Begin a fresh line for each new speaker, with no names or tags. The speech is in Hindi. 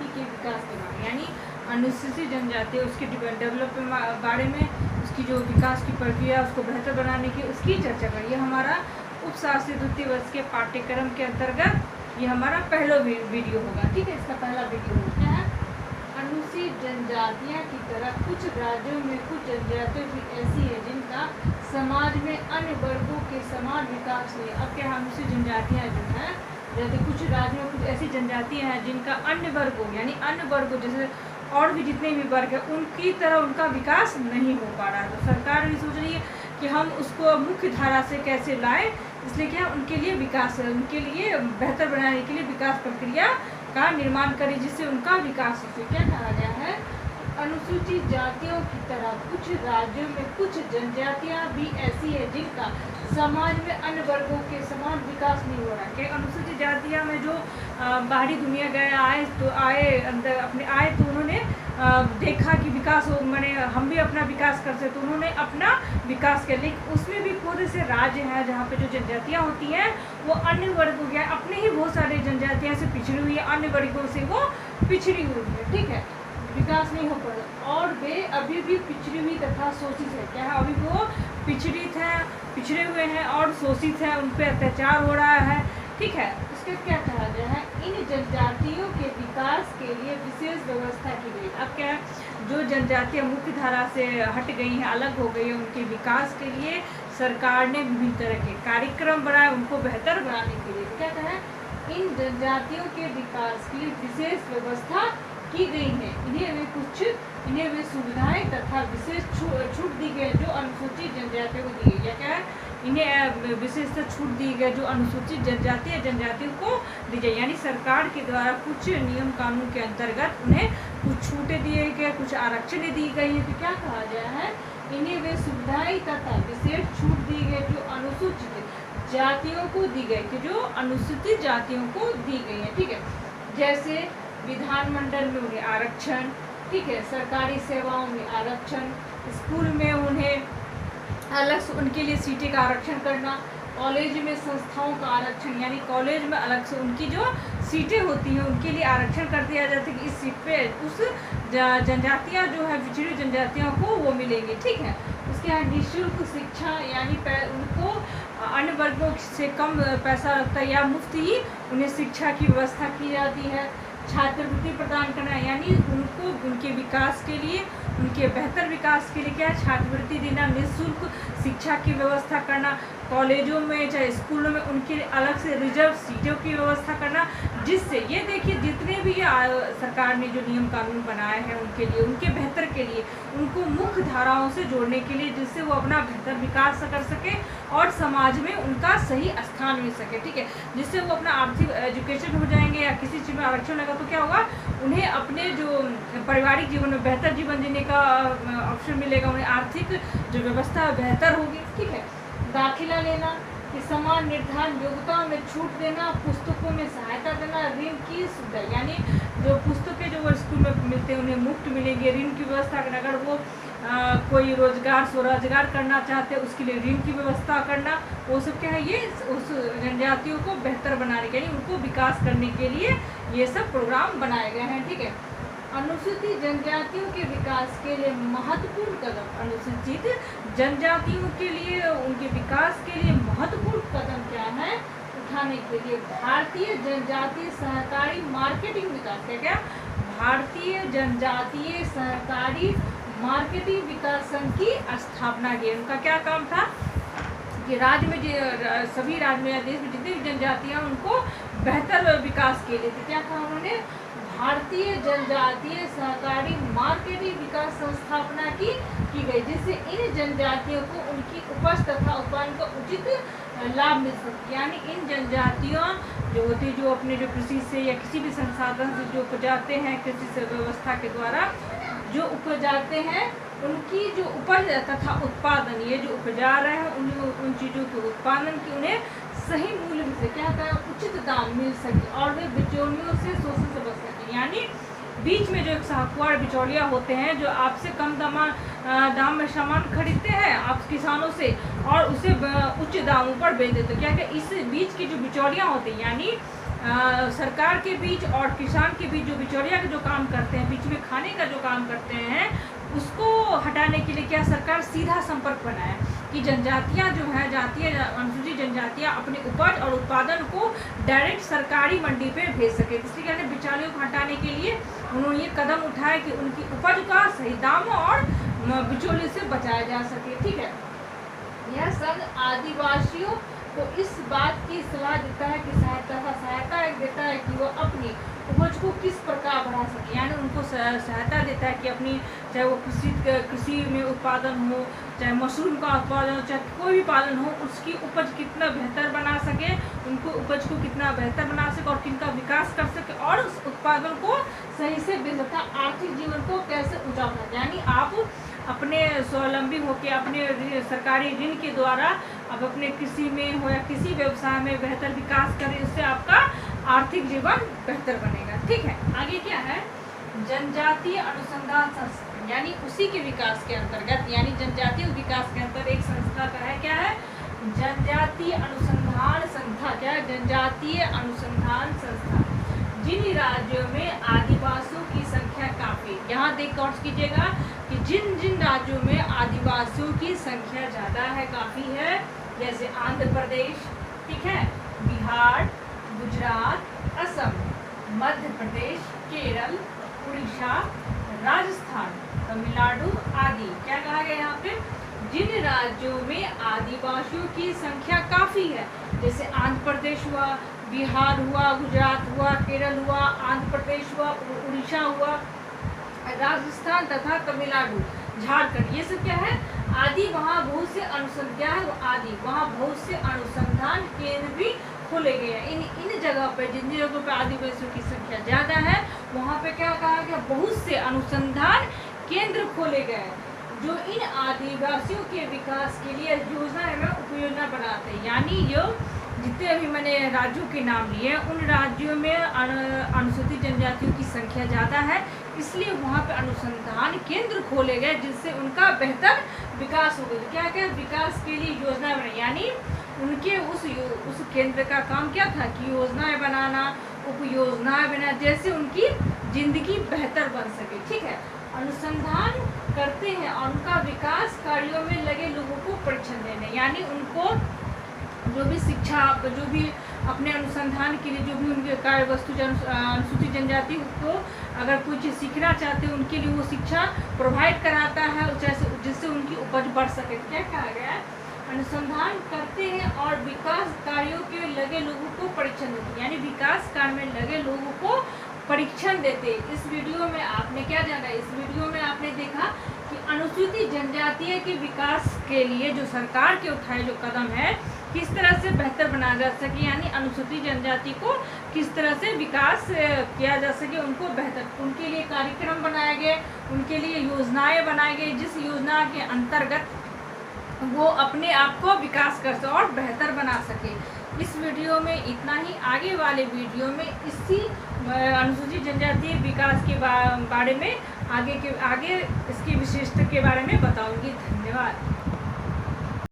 जनजाति के विकास के बारे में, यानी अनुसूचित जनजाति उसके डेवलपमेंट बारे में, उसकी जो विकास की प्रक्रिया उसको बेहतर बनाने की उसकी चर्चा करें। ये हमारा उपशास्त्री द्वितीय वर्ष के पाठ्यक्रम के अंतर्गत ये हमारा पहला वीडियो होगा। ठीक है, इसका पहला वीडियो होता है अनुसूचित जनजातियाँ की तरह कुछ राज्यों में कुछ जनजातियाँ भी ऐसी है जिनका समाज में अन्य वर्गों के समान विकास नहीं। अब क्या अनुसूचित जनजातियाँ जो हैं, जैसे कुछ राज्यों में कुछ ऐसी जनजातियाँ हैं जिनका अन्य वर्गों यानी अन्य वर्गों जैसे और भी जितने भी वर्ग हैं उनकी तरह उनका विकास नहीं हो पा रहा है। तो सरकार भी सोच रही है कि हम उसको मुख्य धारा से कैसे लाएं, इसलिए क्या उनके लिए विकास, उनके लिए बेहतर बनाने के लिए विकास प्रक्रिया का निर्माण करें जिससे उनका विकास हो सके। क्या कहा गया है, अनुसूचित जातियों की तरह कुछ राज्यों में कुछ जनजातियां भी ऐसी है जिनका समाज में अन्य वर्गों के समान विकास नहीं हो रहा है। अनुसूचित जातियां में जो बाहरी दुनिया गए आए अंदर अपने आए तो उन्होंने देखा कि विकास हो, मैंने हम भी अपना विकास कर सकते, तो उन्होंने अपना विकास कर, लेकिन उसमें भी बहुत से राज्य हैं जहाँ पे जो जनजातियाँ होती हैं वो अन्य वर्गों के अपने ही बहुत सारे जनजातियाँ से पिछड़ी हुई है, अन्य वर्गों से वो पिछड़ी हुई है। ठीक है, विकास नहीं हो पा रहा और वे अभी भी पिछड़ी हुई तथा शोषित है। क्या है, अभी वो पिछड़ित है, पिछड़े हुए हैं और शोषित है, उन पर अत्याचार हो रहा है। ठीक है, उसके क्या कहा गया है, इन जनजातियों के विकास के लिए विशेष व्यवस्था की गई। अब क्या है, जो जनजातियाँ मुख्य धारा से हट गई हैं, अलग हो गई हैं, उनके विकास के लिए सरकार ने विभिन्न तरह के कार्यक्रम बनाए उनको बेहतर बनाने के लिए। क्या कहा है, इन जनजातियों के विकास के लिए विशेष व्यवस्था की गई है। इन्हें वे सुविधाएं तथा विशेष छूट दी गई जो अनुसूचित जनजातियों को दी गई है। क्या है, इन्हें विशेषतः छूट दी गई जो अनुसूचित जनजातियों को दी जाए, यानी सरकार के द्वारा कुछ नियम कानून के अंतर्गत उन्हें कुछ छूटें दिए गए, कुछ आरक्षण दी गई है। तो क्या कहा गया है, इन्हें वे सुविधाएं तथा विशेष छूट दी गई जो अनुसूचित जातियों को दी गई, कि जो अनुसूचित जातियों को दी गई है। ठीक है, जैसे विधानमंडल में उन्हें आरक्षण, ठीक है, सरकारी सेवाओं में आरक्षण, स्कूल में उन्हें अलग से उनके लिए सीटें का आरक्षण करना, कॉलेज में संस्थाओं का आरक्षण, यानी कॉलेज में अलग से उनकी जो सीटें होती हैं उनके लिए आरक्षण कर दिया जाता है कि इस सीट पे उस जनजातियाँ जो है पिछड़ी जनजातियों को वो मिलेंगी। ठीक है, उसके यहाँ निःशुल्क शिक्षा, यानी उनको अन्य वर्गों से कम पैसा लगता है या मुफ्त ही उन्हें शिक्षा की व्यवस्था की जाती है। छात्रवृत्ति प्रदान करना, यानी उनको उनके विकास के लिए, उनके बेहतर विकास के लिए क्या है, छात्रवृत्ति देना, निःशुल्क शिक्षा की व्यवस्था करना, कॉलेजों में चाहे स्कूलों में उनके लिए अलग से रिजर्व सीटों की व्यवस्था करना, जिससे ये देखिए जितने भी सरकार ने जो नियम कानून बनाए हैं उनके लिए, उनके बेहतर के लिए, उनको मुख्य धाराओं से जोड़ने के लिए, जिससे वो अपना बेहतर विकास कर सके और समाज में उनका सही स्थान मिल सके। ठीक है, जिससे वो अपना आर्थिक एजुकेशन हो जाएंगे या किसी चीज़ में आरक्षण लगा तो क्या होगा, उन्हें अपने जो पारिवारिक जीवन में बेहतर जीवन जीने का ऑप्शन मिलेगा, उन्हें आर्थिक जो व्यवस्था बेहतर होगी। ठीक है, दाखिला लेना, कि समान निर्धारण योग्यताओं में छूट देना, पुस्तकों में सहायता देना, ऋण की सुविधा, यानी जो पुस्तकें जो वो स्कूल में मिलते हैं उन्हें मुफ्त मिलेंगे, ऋण की व्यवस्था करना, अगर वो कोई स्वरोजगार करना चाहते हैं उसके लिए ऋण की व्यवस्था करना, वो सब क्या है, ये उस जनजातियों को बेहतर बनाने के लिए, उनको विकास करने के लिए ये सब प्रोग्राम बनाए गए हैं। ठीक है, अनुसूचित जनजातियों के विकास के लिए महत्वपूर्ण कदम, अनुसूचित जनजातियों के लिए उनके विकास के लिए महत्वपूर्ण कदम क्या है उठाने के लिए, भारतीय जनजातीय सहकारी मार्केटिंग विकास है। क्या, भारतीय जनजातीय सहकारी मार्केटिंग विकास संघ की स्थापना की। उनका क्या काम था कि राज्य में सभी राज्य में या देश में जितनी भी जनजातियाँ उनको बेहतर विकास के लिए थे। क्या कहा उन्होंने, भारतीय जनजातीय सहकारी मार्केटिंग विकास संस्थापना की गई, जिससे इन जनजातियों को उनकी उपज तथा उत्पादन का उचित लाभ मिल सके। यानी इन जनजातियों जो होती जो अपने जो कृषि से या किसी भी संसाधन से जो उपजाते हैं, कृषि से व्यवस्था के द्वारा जो उपजाते हैं उनकी जो उपज तथा उत्पादन, ये जो उपजा रहे हैं उन चीज़ों के उत्पादन की उन्हें सही मूल्य से क्या कहता है उचित दाम मिल सके और वे बिचौलियों से शोषण से बच सके। यानी बीच में जो एक साहूकार बिचौलिया होते हैं जो आपसे कम दाम में सामान खरीदते हैं आप किसानों से और उसे उच्च दामों पर बेच देते, क्या क्या इस बीच की जो बिचौलियाँ होती हैं, यानी सरकार के बीच और किसान के बीच जो बिचौलिया का जो काम करते हैं, बीच में खाने का जो काम करते हैं, उसको हटाने के लिए क्या सरकार सीधा संपर्क बनाया कि जनजातियां जो है, जातीय अनुसूचित जनजातियां अपने उपज और उत्पादन को डायरेक्ट सरकारी मंडी पे भेज सके। इसलिए कहते हैं बिचौलियों को हटाने के लिए उन्होंने ये कदम उठाया कि उनकी उपज का सही दाम और बिचौलियों से बचाया जा सके। ठीक है, यह संघ आदिवासियों को इस बात की सलाह देता है कि सहायता देता है कि वो अपनी उपज को किस प्रकार बढ़ा सके, यानी उनको सहायता देता है कि अपनी, चाहे वो कृषि में उत्पादन हो, चाहे मशरूम का उत्पादन हो, चाहे कोई भी पालन हो, उसकी उपज कितना बेहतर बना सके, उनको उपज को कितना बेहतर बना सके और किनका विकास कर सके और उस उत्पादन को सही से बेच सकता, आर्थिक जीवन को कैसे ऊंचा उठाते। यानी आप अपने स्वावलंबी होकर अपने सरकारी ऋण के द्वारा अब अपने कृषि में हो या किसी व्यवसाय में बेहतर विकास करें, उससे आपका आर्थिक जीवन बेहतर बनेगा। ठीक है, आगे क्या है, जनजातीय अनुसंधान संस्था, यानी उसी के विकास के अंतर्गत, यानी जनजातीय विकास के अंतर्गत एक संस्था का है, क्या है, जनजातीय अनुसंधान संस्था। क्या है, जनजातीय अनुसंधान संस्था। जिन राज्यों में आदिवासियों की संख्या काफी, यहाँ देख गौर कीजिएगा कि जिन जिन राज्यों में आदिवासियों की संख्या ज़्यादा है, काफ़ी है, जैसे आंध्र प्रदेश, ठीक है, बिहार, गुजरात, असम, मध्य प्रदेश, केरल, उड़ीसा, राजस्थान, तमिलनाडु आदि। क्या कहा गया यहाँ पे, जिन राज्यों में आदिवासियों की संख्या काफ़ी है, जैसे आंध्र प्रदेश हुआ, बिहार हुआ, गुजरात हुआ, केरल हुआ, आंध्र प्रदेश हुआ, उड़ीसा हुआ, राजस्थान तथा तमिलनाडु, झारखंड, ये सब क्या है, आदि। वहाँ बहुत से अनुसंधान आदि, वहाँ बहुत से अनुसंधान केंद्र भी खोले गए हैं। इन जगह पे, जिन जगहों पे आदिवासियों की संख्या ज़्यादा है, वहाँ पे क्या कहा गया, बहुत से अनुसंधान केंद्र खोले गए हैं जो इन आदिवासियों के विकास के लिए योजना एवं उपयोजना बनाते हैं। यानी जो जितने अभी मैंने राज्यों के नाम लिए, उन राज्यों में अनुसूचित जनजातियों की संख्या ज़्यादा है, इसलिए वहाँ पे अनुसंधान केंद्र खोले गए जिससे उनका बेहतर विकास हो गया। क्या क्या विकास के लिए योजना बनाई, यानी उनके उस केंद्र का काम क्या था कि योजनाएं बनाना, उपयोजनाएं बनाना, जैसे उनकी जिंदगी बेहतर बन सके। ठीक है, अनुसंधान करते हैं और उनका विकास कार्यों में लगे लोगों को परीक्षण देने, यानी उनको जो भी शिक्षा, जो भी अपने अनुसंधान के लिए जो भी उनके कार्य वस्तु अनुसूचित जनजाति को अगर कोई चीज़ सीखना चाहते हैं, उनके लिए वो शिक्षा प्रोवाइड कराता है, जिससे उनकी उपज बढ़ सके। क्या कहा गया है, अनुसंधान करते हैं और विकास कार्यों के लगे लोगों को परीक्षण देते हैं, यानी विकास कार्य में लगे लोगों को परीक्षण देते। इस वीडियो में आपने क्या जाना, इस वीडियो में आपने देखा कि अनुसूचित जनजातीय के विकास के लिए जो सरकार के उठाए जो कदम है, किस तरह से बेहतर बनाया जा सके, यानी अनुसूचित जनजाति को किस तरह से विकास किया जा सके, उनको बेहतर, उनके लिए कार्यक्रम बनाए गए, उनके लिए योजनाएं बनाई गई, जिस योजना के अंतर्गत वो अपने आप को विकास कर सके और बेहतर बना सके। इस वीडियो में इतना ही, आगे वाले वीडियो में इसी अनुसूचित जनजातीय विकास के बारे में आगे इसकी विशिष्टता के बारे में बताऊंगी। धन्यवाद।